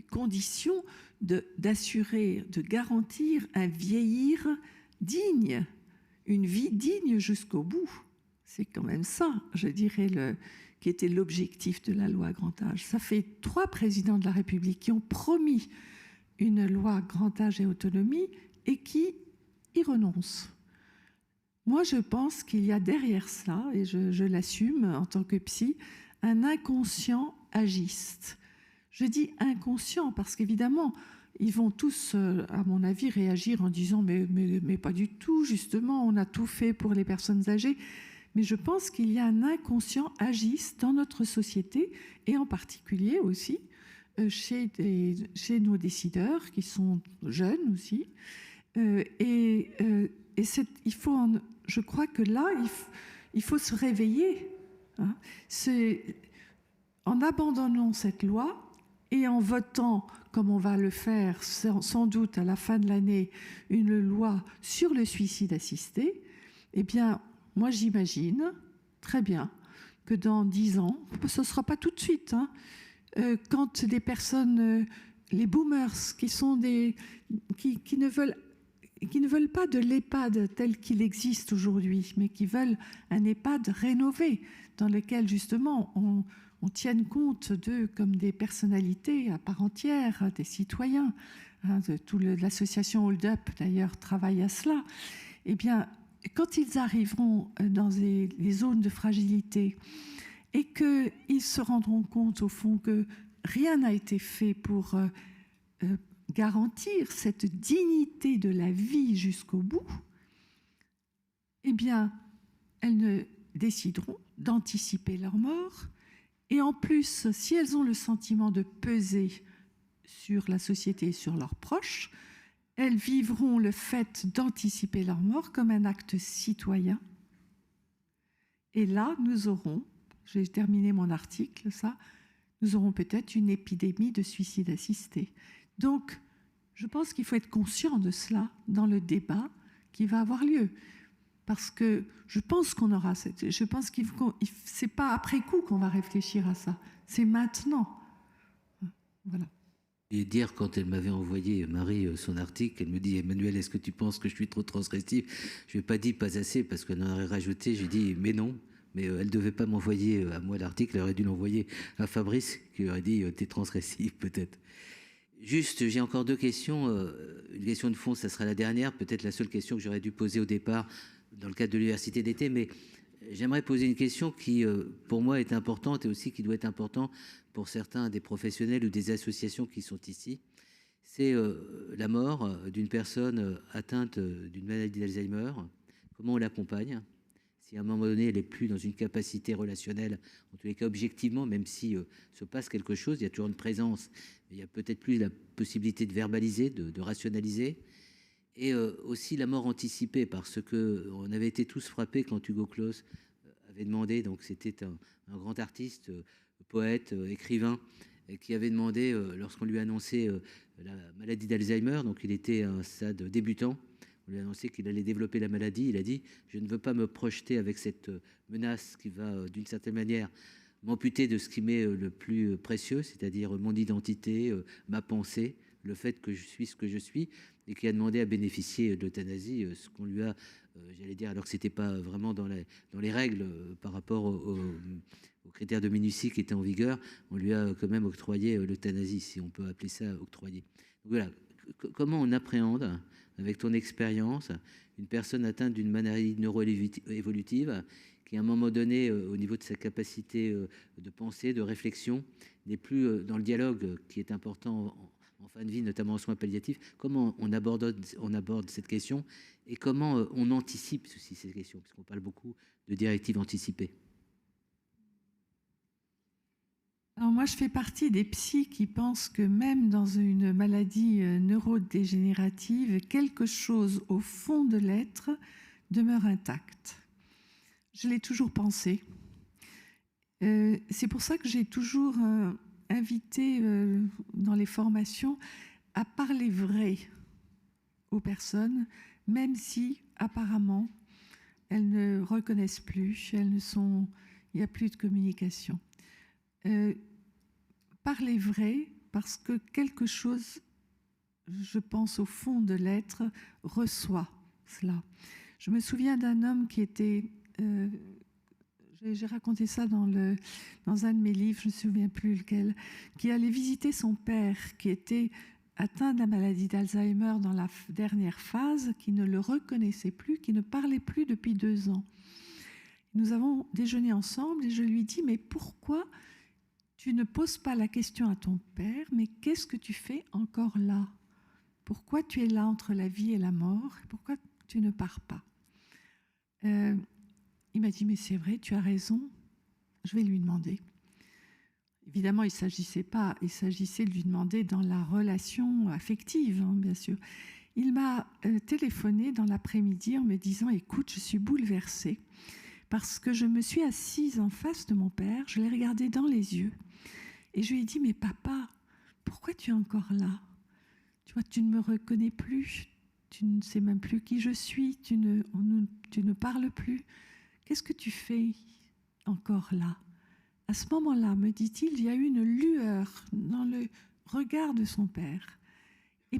conditions d'assurer, de garantir un vieillir digne, une vie digne jusqu'au bout. C'est quand même ça, je dirais, qui était l'objectif de la loi grand âge. Ça fait 3 présidents de la République qui ont promis une loi grand âge et autonomie et qui y renoncent. Moi, je pense qu'il y a derrière ça, et je l'assume en tant que psy, un inconscient agiste. Je dis inconscient parce qu'évidemment, ils vont tous, à mon avis, réagir en disant mais pas du tout, justement, on a tout fait pour les personnes âgées. Mais je pense qu'il y a un inconscient agiste dans notre société, et en particulier aussi chez nos décideurs qui sont jeunes aussi. Je crois que là, il faut se réveiller. C'est en abandonnant cette loi et en votant, comme on va le faire sans doute à la fin de l'année, une loi sur le suicide assisté, eh bien, moi j'imagine très bien que dans 10 ans, ce ne sera pas tout de suite, quand des personnes, les boomers, qui ne veulent pas de l'EHPAD tel qu'il existe aujourd'hui, mais qui veulent un EHPAD rénové, dans lequel justement on tienne compte d'eux comme des personnalités à part entière, des citoyens. L'association Hold Up, d'ailleurs, travaille à cela. Eh bien, quand ils arriveront dans les zones de fragilité et qu'ils se rendront compte, au fond, que rien n'a été fait pour garantir cette dignité de la vie jusqu'au bout, eh bien, elles décideront d'anticiper leur mort. Et en plus, si elles ont le sentiment de peser sur la société et sur leurs proches, elles vivront le fait d'anticiper leur mort comme un acte citoyen. Et là, nous aurons, j'ai terminé mon article, nous aurons peut-être une épidémie de suicide assisté. Donc, je pense qu'il faut être conscient de cela dans le débat qui va avoir lieu. Parce que je pense qu'on aura je pense qu'il faut, c'est pas après coup qu'on va réfléchir à ça, c'est maintenant. Voilà. Et dire, quand elle m'avait envoyé, Marie, son article, elle me dit: Emmanuel, est-ce que tu penses que je suis trop transgressif? Je lui ai pas dit pas assez, parce qu'elle en aurait rajouté. J'ai dit mais non. Mais elle ne devait pas m'envoyer à moi l'article, elle aurait dû l'envoyer à Fabrice, qui aurait dit t'es transgressif peut-être. Juste, j'ai encore 2 questions. Une question de fond, ça sera la dernière, peut-être la seule question que j'aurais dû poser au départ dans le cadre de l'université d'été, mais J'aimerais poser une question qui, pour moi, est importante et aussi qui doit être importante pour certains des professionnels ou des associations qui sont ici. C'est la mort d'une personne atteinte d'une maladie d'Alzheimer. Comment on l'accompagne? Si à un moment donné, elle n'est plus dans une capacité relationnelle, en tous les cas objectivement, même si se passe quelque chose, il y a toujours une présence, mais il n'y a peut-être plus la possibilité de verbaliser, de rationaliser. Et aussi la mort anticipée, parce qu'on avait été tous frappés quand Hugo Claus avait demandé, donc c'était un grand artiste, poète, écrivain, qui avait demandé, lorsqu'on lui a annoncé la maladie d'Alzheimer, donc il était à un stade débutant, on lui a annoncé qu'il allait développer la maladie, il a dit « Je ne veux pas me projeter avec cette menace qui va, d'une certaine manière, m'amputer de ce qui m'est le plus précieux, c'est-à-dire mon identité, ma pensée, le fait que je suis ce que je suis », et qui a demandé à bénéficier de l'euthanasie, ce qu'on lui a, j'allais dire, alors que ce n'était pas vraiment dans les règles par rapport aux critères de minutie qui étaient en vigueur, on lui a quand même octroyé l'euthanasie, si on peut appeler ça octroyer. Donc voilà, comment on appréhende, avec ton expérience, une personne atteinte d'une maladie neuroévolutive qui, à un moment donné, au niveau de sa capacité de pensée, de réflexion, n'est plus dans le dialogue qui est important en fin de vie, notamment en soins palliatifs. Comment on aborde cette question et comment on anticipe aussi ces questions, puisqu'on parle beaucoup de directives anticipées. Alors moi, je fais partie des psys qui pensent que même dans une maladie neurodégénérative, quelque chose au fond de l'être demeure intact. Je l'ai toujours pensé. C'est pour ça que j'ai toujours invité dans les formations à parler vrai aux personnes, même si apparemment elles ne reconnaissent plus, il n'y a plus de communication. Parler vrai parce que quelque chose, je pense au fond de l'être, reçoit cela. Je me souviens d'un homme qui était... j'ai raconté ça dans un de mes livres, je ne me souviens plus lequel, qui allait visiter son père, qui était atteint de la maladie d'Alzheimer dans la dernière phase, qui ne le reconnaissait plus, qui ne parlait plus depuis 2 ans. Nous avons déjeuné ensemble et je lui dis « Mais pourquoi tu ne poses pas la question à ton père, mais qu'est-ce que tu fais encore là? Pourquoi tu es là entre la vie et la mort? Pourquoi tu ne pars pas ?» Il m'a dit « Mais c'est vrai, tu as raison, je vais lui demander. » Évidemment, il ne s'agissait pas, il s'agissait de lui demander dans la relation affective, hein, bien sûr. Il m'a téléphoné dans l'après-midi en me disant « Écoute, je suis bouleversée parce que je me suis assise en face de mon père, je l'ai regardé dans les yeux et je lui ai dit « Mais papa, pourquoi tu es encore là? Tu vois, tu ne me reconnais plus, tu ne sais même plus qui je suis, tu ne parles plus. Qu'est-ce que tu fais encore là ?» À ce moment-là, me dit-il, il y a eu une lueur dans le regard de son père. Et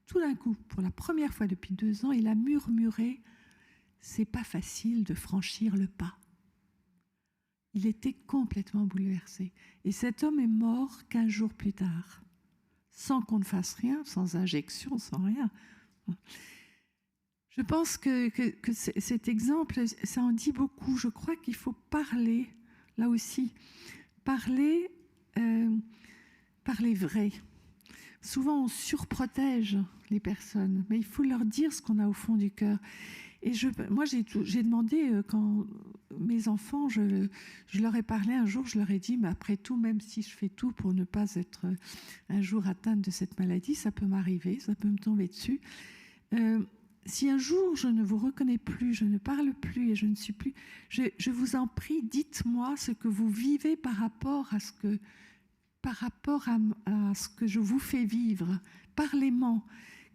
tout d'un coup, pour la première fois depuis 2 ans, il a murmuré « C'est pas facile de franchir le pas ». Il était complètement bouleversé. Et cet homme est mort 15 jours plus tard, sans qu'on ne fasse rien, sans injection, sans rien. Je pense que cet exemple, ça en dit beaucoup. Je crois qu'il faut parler, là aussi, parler vrai. Souvent, on surprotège les personnes, mais il faut leur dire ce qu'on a au fond du cœur. Et moi, j'ai demandé, quand mes enfants, je leur ai parlé un jour, je leur ai dit, mais après tout, même si je fais tout pour ne pas être un jour atteinte de cette maladie, ça peut m'arriver, ça peut me tomber dessus. Si un jour je ne vous reconnais plus, je ne parle plus et je ne suis plus, je vous en prie, dites-moi ce que vous vivez par rapport à ce que je vous fais vivre. Parlez-moi,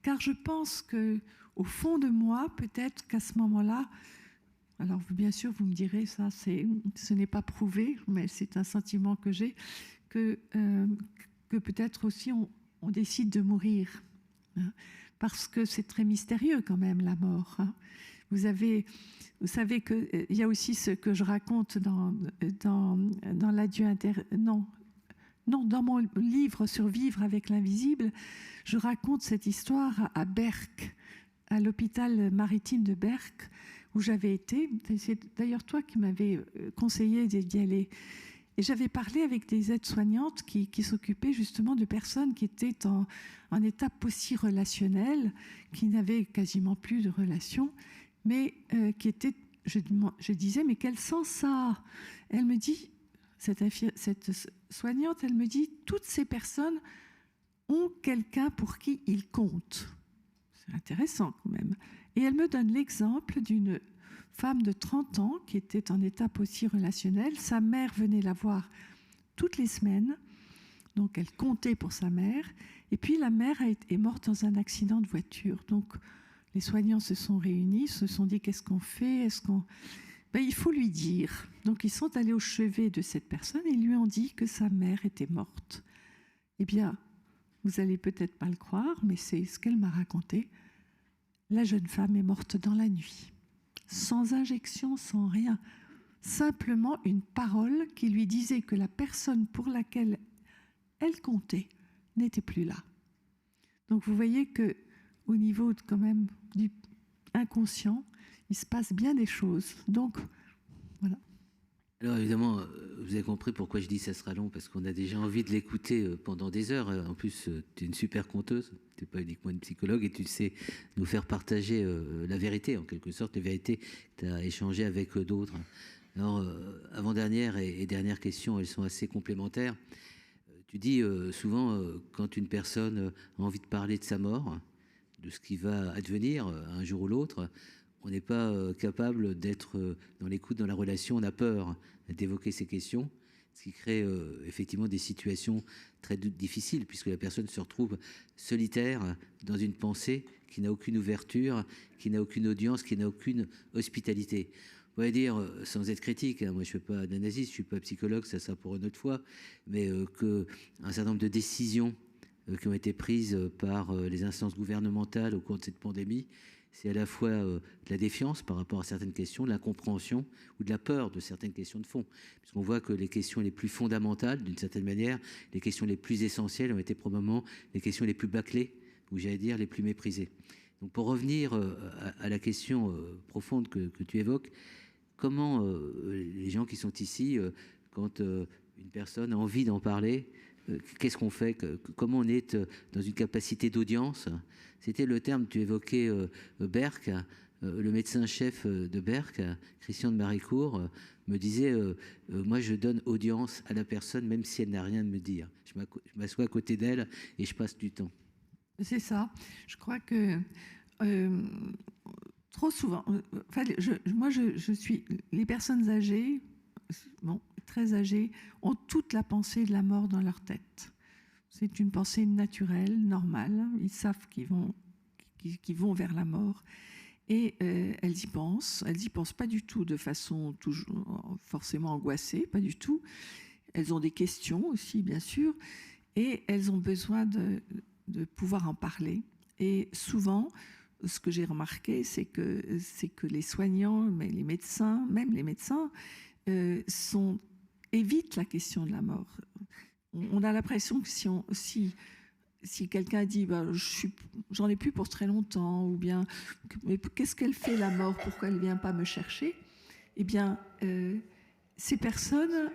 car je pense que au fond de moi, peut-être qu'à ce moment-là, alors bien sûr vous me direz ça, ce n'est pas prouvé, mais c'est un sentiment que j'ai, que peut-être aussi on décide de mourir. Hein, parce que c'est très mystérieux quand même, la mort. Hein. Vous savez qu'il y a aussi ce que je raconte dans l'adieu dans mon livre sur Vivre avec l'invisible, je raconte cette histoire à Berck, à l'hôpital maritime de Berck, où j'avais été. C'est d'ailleurs toi qui m'avais conseillé d'y aller. Et j'avais parlé avec des aides-soignantes qui s'occupaient justement de personnes qui étaient en état post-relationnel, qui n'avaient quasiment plus de relations, mais qui étaient... Je disais, mais quel sens ça a? Elle me dit, cette soignante, elle me dit, toutes ces personnes ont quelqu'un pour qui ils comptent. C'est intéressant quand même. Et elle me donne l'exemple d'une femme de 30 ans qui était en étape aussi relationnelle. Sa mère venait la voir toutes les semaines, donc elle comptait pour sa mère. Et puis la mère est morte dans un accident de voiture. Donc les soignants se sont réunis, se sont dit qu'est-ce qu'on fait, il faut lui dire. Donc ils sont allés au chevet de cette personne et ils lui ont dit que sa mère était morte. Eh bien, vous n'allez peut-être pas le croire, mais c'est ce qu'elle m'a raconté. La jeune femme est morte dans la nuit, sans injection, sans rien. Simplement une parole qui lui disait que la personne pour laquelle elle comptait n'était plus là. Donc vous voyez qu'au niveau quand même du inconscient, il se passe bien des choses. Donc, voilà. Alors évidemment, vous avez compris pourquoi je dis ça sera long, parce qu'on a déjà envie de l'écouter pendant des heures. En plus, tu es une super conteuse, tu n'es pas uniquement une psychologue, et tu sais nous faire partager la vérité, en quelque sorte, les vérités que tu as échangées avec d'autres. Alors, avant-dernière et dernière question, elles sont assez complémentaires. Tu dis souvent, quand une personne a envie de parler de sa mort, de ce qui va advenir un jour ou l'autre, on n'est pas capable d'être dans l'écoute, dans la relation, on a peur d'évoquer ces questions, ce qui crée effectivement des situations très difficiles, puisque la personne se retrouve solitaire dans une pensée qui n'a aucune ouverture, qui n'a aucune audience, qui n'a aucune hospitalité. On va dire, sans être critique, moi je ne suis pas d'analyste, je ne suis pas psychologue, ça pour une autre fois, mais qu'un certain nombre de décisions qui ont été prises par les instances gouvernementales au cours de cette pandémie, c'est à la fois de la défiance par rapport à certaines questions, de l'incompréhension ou de la peur de certaines questions de fond. Puisqu'on voit que les questions les plus fondamentales, d'une certaine manière, les questions les plus essentielles ont été probablement les questions les plus bâclées, ou j'allais dire les plus méprisées. Donc pour revenir à la question profonde que tu évoques, comment les gens qui sont ici, quand une personne a envie d'en parler, qu'est-ce qu'on fait, comment on est dans une capacité d'audience? C'était le terme, tu évoquais Berck, le médecin-chef de Berck, Christian de Maricourt, me disait moi je donne audience à la personne même si elle n'a rien à me dire. Je m'assois à côté d'elle et je passe du temps. C'est ça. Je crois que trop souvent, je suis... Les personnes âgées, très âgées, ont toute la pensée de la mort dans leur tête. C'est une pensée naturelle, normale. Ils savent qu'ils vont vers la mort. Et elles y pensent. Elles y pensent pas du tout de façon toujours forcément angoissée, pas du tout. Elles ont des questions aussi, bien sûr. Et elles ont besoin de pouvoir en parler. Et souvent, ce que j'ai remarqué, c'est que les soignants, mais les médecins, même les médecins, évitent la question de la mort. On a l'impression que si quelqu'un dit j'en ai plus pour très longtemps, ou bien mais qu'est-ce qu'elle fait la mort, pourquoi elle ne vient pas me chercher, eh bien ces personnes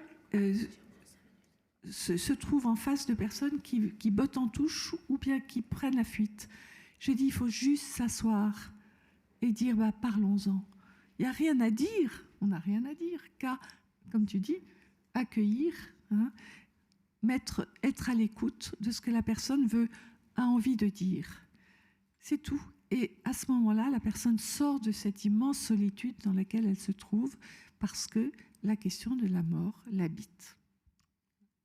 se trouvent en face de personnes qui bottent en touche ou bien qui prennent la fuite. Je dis il faut juste s'asseoir et dire parlons-en. Il n'y a rien à dire, on n'a rien à dire, qu'à, comme tu dis, accueillir, être à l'écoute de ce que la personne a envie de dire. C'est tout. Et à ce moment-là, la personne sort de cette immense solitude dans laquelle elle se trouve parce que la question de la mort l'habite.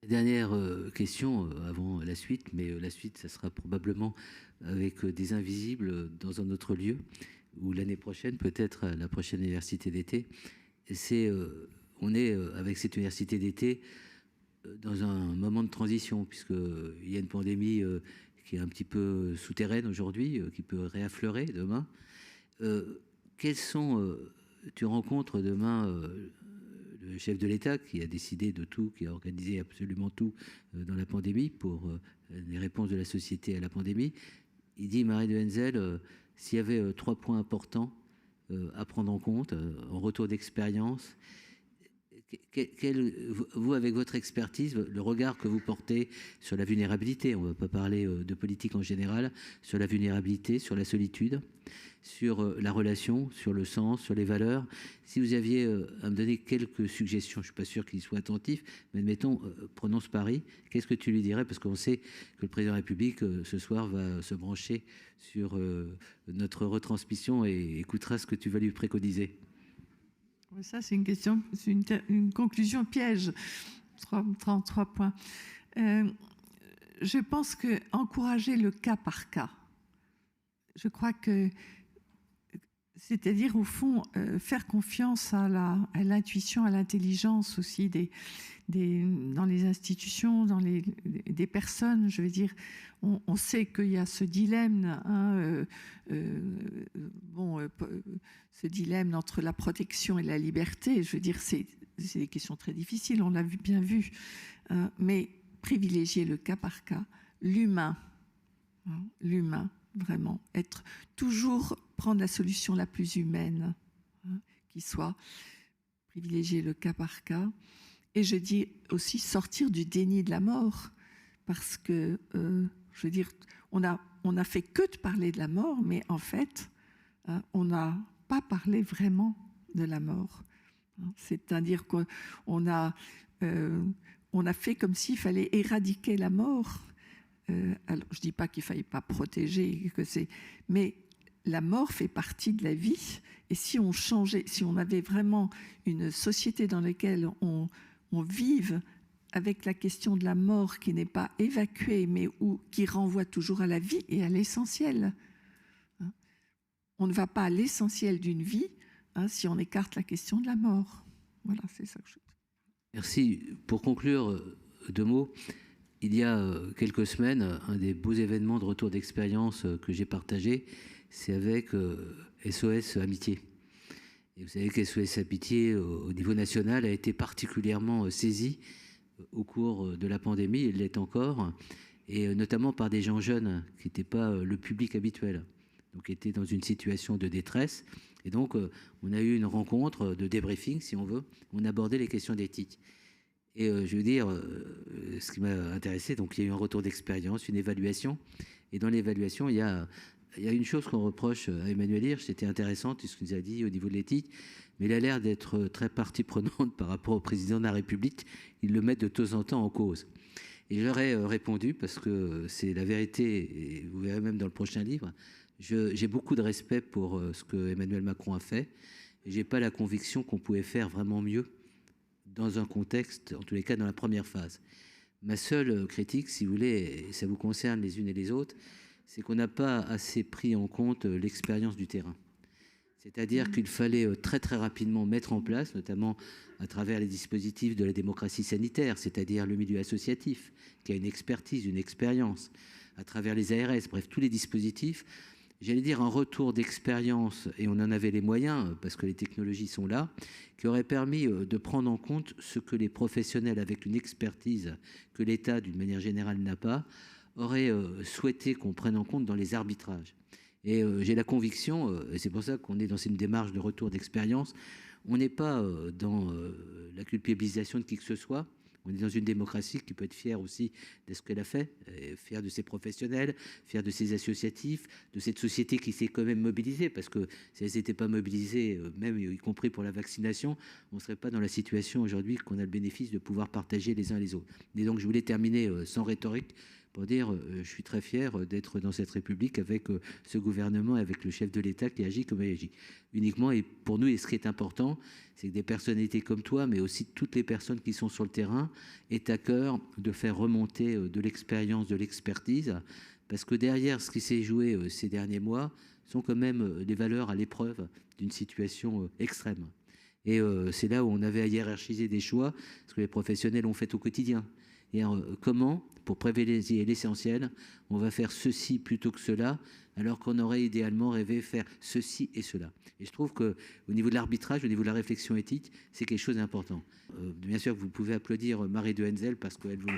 Dernière question avant la suite, mais la suite, ça sera probablement avec des invisibles dans un autre lieu, ou l'année prochaine, peut-être à la prochaine université d'été. On est avec cette université d'été dans un moment de transition, puisqu'il y a une pandémie qui est un petit peu souterraine aujourd'hui, qui peut réaffleurer demain. Tu rencontres demain le chef de l'État qui a décidé de tout, qui a organisé absolument tout dans la pandémie pour les réponses de la société à la pandémie. Il dit, Marie de Henzel, s'il y avait 3 points importants à prendre en compte, en retour d'expérience. Vous, avec votre expertise, le regard que vous portez sur la vulnérabilité, on ne va pas parler de politique en général, sur la vulnérabilité, sur la solitude, sur la relation, sur le sens, sur les valeurs. Si vous aviez à me donner quelques suggestions, je ne suis pas sûr qu'il soit attentif, mais admettons, prenons ce pari, qu'est-ce que tu lui dirais? Parce qu'on sait que le président de la République, ce soir, va se brancher sur notre retransmission et écoutera ce que tu vas lui préconiser. Ça, c'est une question, c'est une conclusion piège. 33 points. Je pense que encourager le cas par cas, je crois que, c'est-à-dire au fond, faire confiance à l'intuition, à l'intelligence aussi dans les institutions, des personnes. Je veux dire, on sait qu'il y a ce dilemme, ce dilemme entre la protection et la liberté. Je veux dire, c'est des questions très difficiles, on l'a bien vu, mais privilégier le cas par cas, l'humain, vraiment, toujours prendre la solution la plus humaine, qui soit privilégier le cas par cas. Et je dis aussi sortir du déni de la mort, parce que, je veux dire, on a fait que de parler de la mort, mais en fait, on n'a pas parlé vraiment de la mort. C'est-à-dire qu'on a fait comme s'il fallait éradiquer la mort. Alors, je ne dis pas qu'il ne fallait pas protéger, mais la mort fait partie de la vie. Et si on avait vraiment une société dans laquelle on vive avec la question de la mort qui n'est pas évacuée, mais qui renvoie toujours à la vie et à l'essentiel. On ne va pas à l'essentiel d'une vie si on écarte la question de la mort. Voilà, c'est ça que je dis. Merci. Pour conclure, 2 mots. Il y a quelques semaines, un des beaux événements de retour d'expérience que j'ai partagé, c'est avec SOS Amitié. Et vous savez que SOS Amitié, au niveau national, a été particulièrement saisi au cours de la pandémie, il l'est encore, et notamment par des gens jeunes qui n'étaient pas le public habituel, donc qui étaient dans une situation de détresse. Et donc, on a eu une rencontre de débriefing, si on veut, on abordait les questions d'éthique. Et je veux dire, ce qui m'a intéressé, donc il y a eu un retour d'expérience, une évaluation, et dans l'évaluation, il y a une chose qu'on reproche à Emmanuel Hirsch, c'était intéressant, tout ce qu'il nous a dit au niveau de l'éthique, mais il a l'air d'être très partie prenante par rapport au président de la République, il le met de temps en temps en cause. Et j'aurais répondu, parce que c'est la vérité, et vous verrez même dans le prochain livre, j'ai beaucoup de respect pour ce que Emmanuel Macron a fait, et j'ai pas la conviction qu'on pouvait faire vraiment mieux dans un contexte, en tous les cas dans la première phase. Ma seule critique, si vous voulez, et ça vous concerne les unes et les autres, c'est qu'on n'a pas assez pris en compte l'expérience du terrain. C'est-à-dire qu'il fallait très très rapidement mettre en place, notamment à travers les dispositifs de la démocratie sanitaire, c'est-à-dire le milieu associatif, qui a une expertise, une expérience, à travers les ARS, bref, tous les dispositifs, j'allais dire un retour d'expérience, et on en avait les moyens, parce que les technologies sont là, qui aurait permis de prendre en compte ce que les professionnels avec une expertise que l'État, d'une manière générale, n'a pas, auraient souhaité qu'on prenne en compte dans les arbitrages. Et j'ai la conviction, et c'est pour ça qu'on est dans une démarche de retour d'expérience, on n'est pas dans la culpabilisation de qui que ce soit. On est dans une démocratie qui peut être fière aussi de ce qu'elle a fait, fière de ses professionnels, fière de ses associatifs, de cette société qui s'est quand même mobilisée, parce que si elles n'étaient pas mobilisées, même y compris pour la vaccination, on ne serait pas dans la situation aujourd'hui qu'on a le bénéfice de pouvoir partager les uns les autres. Et donc je voulais terminer sans rhétorique, pour dire je suis très fier d'être dans cette République avec ce gouvernement, avec le chef de l'État qui agit comme il agit. Uniquement, et pour nous, et ce qui est important, c'est que des personnalités comme toi, mais aussi toutes les personnes qui sont sur le terrain, aient à cœur de faire remonter de l'expérience, de l'expertise, parce que derrière ce qui s'est joué ces derniers mois, sont quand même des valeurs à l'épreuve d'une situation extrême. Et c'est là où on avait à hiérarchiser des choix, ce que les professionnels ont fait au quotidien. Et comment, pour privilégier l'essentiel, on va faire ceci plutôt que cela, alors qu'on aurait idéalement rêvé faire ceci et cela. Et je trouve qu'au niveau de l'arbitrage, au niveau de la réflexion éthique, c'est quelque chose d'important. Bien sûr, vous pouvez applaudir Marie de Henzel parce qu'elle vous...